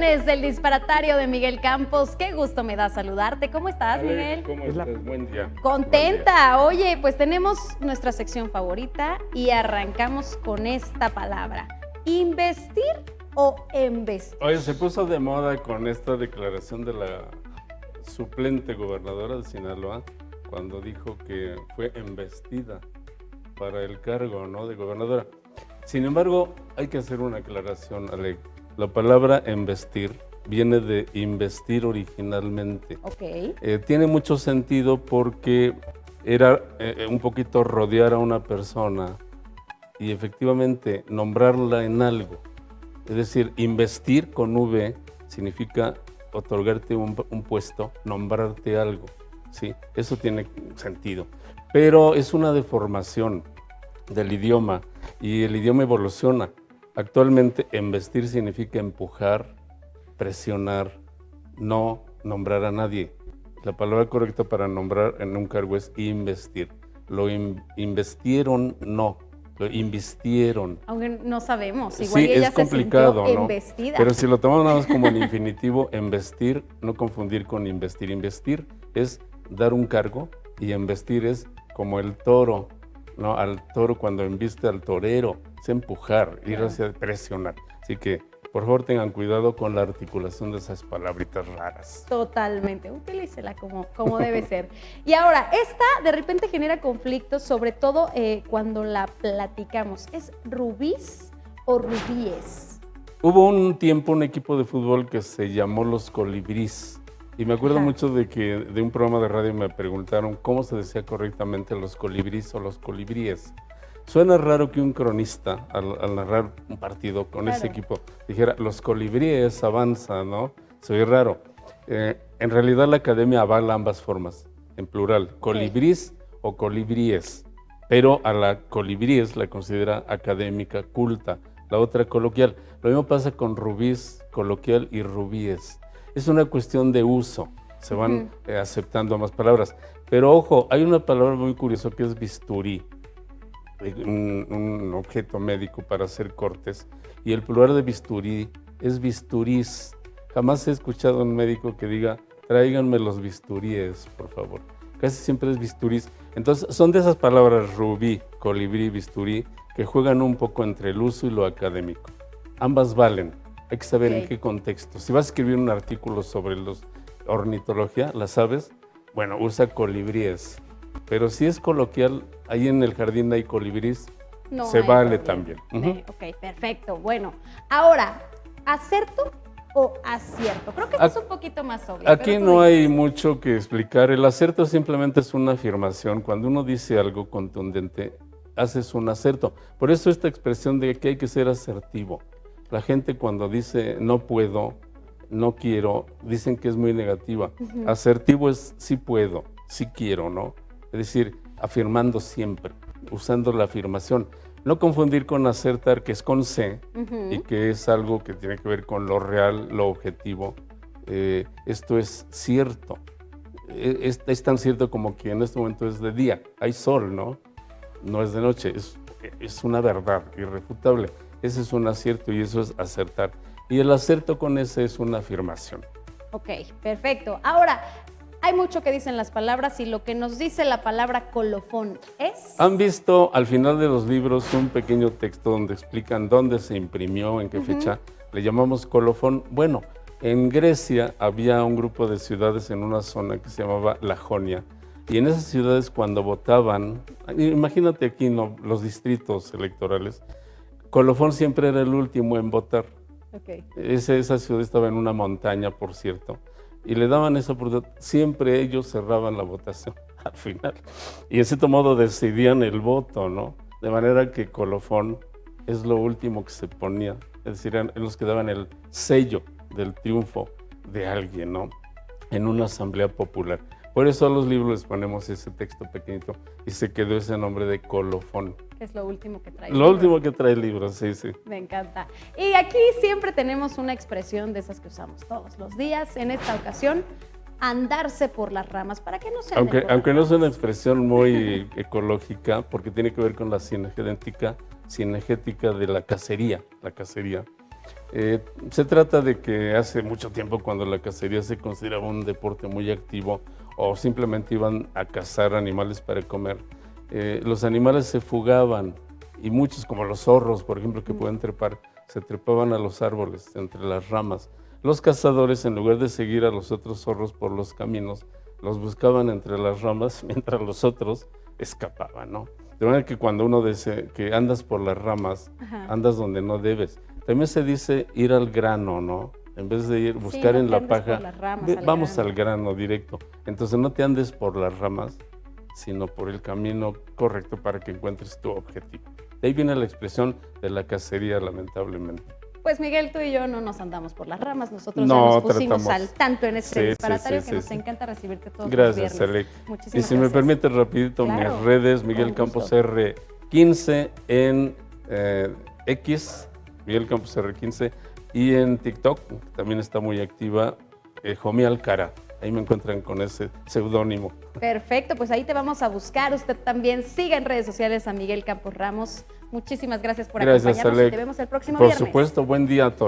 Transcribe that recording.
ediciones del Disparatario de Miguel Campos. Qué gusto me da saludarte. ¿Cómo estás, Miguel? ¿Cómo estás? Buen día. Contenta. Oye, pues tenemos nuestra sección favorita y arrancamos con esta palabra. ¿Investir o embestir? Oye, se puso de moda con esta declaración de la suplente gobernadora de Sinaloa cuando dijo que fue embestida para el cargo, ¿no?, de gobernadora. Sin embargo, hay que hacer una aclaración, Ale. La palabra embestir viene de investir originalmente. Ok. Tiene mucho sentido porque era un poquito rodear a una persona y efectivamente nombrarla en algo. Es decir, investir con V significa otorgarte un puesto, nombrarte algo. ¿Sí? Eso tiene sentido. Pero es una deformación del idioma y el idioma evoluciona. Actualmente, embestir significa empujar, presionar, no nombrar a nadie. La palabra correcta para nombrar en un cargo es investir. Lo investieron, no. Lo invistieron. Aunque no sabemos, igual sí, ella es complicado, se sintió ¿no? embestida. Pero si lo tomamos nada más como en infinitivo, embestir, no confundir con investir. Investir es dar un cargo y embestir es como el toro, ¿no? Al toro cuando embiste al torero, es empujar, ir hacia presionar. Así que, por favor, tengan cuidado con la articulación de esas palabritas raras. Totalmente, utilícela como debe ser. Y ahora, esta de repente genera conflictos, sobre todo cuando la platicamos. ¿Es rubís o rubíes? Hubo un tiempo un equipo de fútbol que se llamó los Colibrís. Y me acuerdo mucho de que de un programa de radio me preguntaron cómo se decía correctamente los colibrís o los colibríes. Suena raro que un cronista, al narrar un partido con ese equipo, dijera los colibríes avanzan, ¿no? Se oye raro. En realidad la academia avala ambas formas, en plural, colibrís o colibríes. Pero a la colibríes la considera académica, culta, la otra coloquial. Lo mismo pasa con rubís, coloquial y rubíes. Es una cuestión de uso, se van aceptando ambas palabras. Pero ojo, hay una palabra muy curiosa que es bisturí, un objeto médico para hacer cortes, y el plural de bisturí es bisturís. Jamás he escuchado a un médico que diga, tráiganme los bisturíes, por favor. Casi siempre es bisturís. Entonces, son de esas palabras rubí, colibrí, bisturí, que juegan un poco entre el uso y lo académico. Ambas valen. Hay que saber en qué contexto. Si vas a escribir un artículo sobre ornitología, ¿la sabes? Bueno, usa colibríes. Pero si es coloquial, ahí en el jardín hay colibrís, no se vale también. Ok, perfecto. Bueno, ahora, ¿acerto o acierto? Creo que esto es un poquito más obvio. Aquí no hay mucho que explicar. El acerto simplemente es una afirmación. Cuando uno dice algo contundente, haces un acerto. Por eso esta expresión de que hay que ser asertivo. La gente cuando dice no puedo, no quiero, dicen que es muy negativa. Asertivo es sí puedo, sí quiero, ¿no? Es decir, afirmando siempre, usando la afirmación. No confundir con acertar, que es con C, y que es algo que tiene que ver con lo real, lo objetivo. Esto es cierto. Es tan cierto como que en este momento es de día. Hay sol, ¿no? No es de noche. Es una verdad irrefutable. Ese es un acierto y eso es acertar. Y el acerto con ese es una afirmación. Ok, perfecto. Ahora, hay mucho que dicen las palabras y lo que nos dice la palabra colofón es... ¿Han visto al final de los libros un pequeño texto donde explican dónde se imprimió, en qué fecha? Le llamamos colofón. Bueno, en Grecia había un grupo de ciudades en una zona que se llamaba La Jonia. Y en esas ciudades cuando votaban, imagínate aquí los distritos electorales, colofón siempre era el último en votar. Esa ciudad estaba en una montaña, por cierto, y le daban esa oportunidad. Siempre ellos cerraban la votación al final. Y de cierto modo decidían el voto, ¿no? De manera que colofón es lo último que se ponía. Es decir, eran los que daban el sello del triunfo de alguien, ¿no? En una asamblea popular. Por eso a los libros les ponemos ese texto pequeñito y se quedó ese nombre de colofón. Es lo último que trae el libro. Lo último que trae el libro, sí, sí. Me encanta. Y aquí siempre tenemos una expresión de esas que usamos todos los días. En esta ocasión, andarse por las ramas, para que no se aunque no es una expresión muy ecológica, porque tiene que ver con la cinegética de la cacería. Se trata de que hace mucho tiempo, cuando la cacería se consideraba un deporte muy activo o simplemente iban a cazar animales para comer, los animales se fugaban y muchos, como los zorros, por ejemplo, que pueden trepar, se trepaban a los árboles, entre las ramas. Los cazadores, en lugar de seguir a los otros zorros por los caminos, los buscaban entre las ramas mientras los otros escapaban, ¿no? De manera que cuando uno dice que andas por las ramas, andas donde no debes. También se dice ir al grano, ¿no? En vez de ir buscar en la paja, vamos al grano directo. Entonces no te andes por las ramas, sino por el camino correcto para que encuentres tu objetivo. De ahí viene la expresión de la cacería, lamentablemente. Pues Miguel, tú y yo no nos andamos por las ramas, nosotros ya nos pusimos al tanto en este disparatario que nos encanta recibirte todos los viernes. Alec. Muchísimas y si me permite rapidito, mis redes, Miguel Campos R15 en X, Miguel Campos R15, y en TikTok, que también está muy activa, Jomi Alcara. Ahí me encuentran con ese seudónimo. Perfecto, pues ahí te vamos a buscar. Usted también siga en redes sociales a Miguel Campos Ramos. Muchísimas gracias por acompañarnos y te vemos el próximo viernes. Por supuesto, buen día a todos.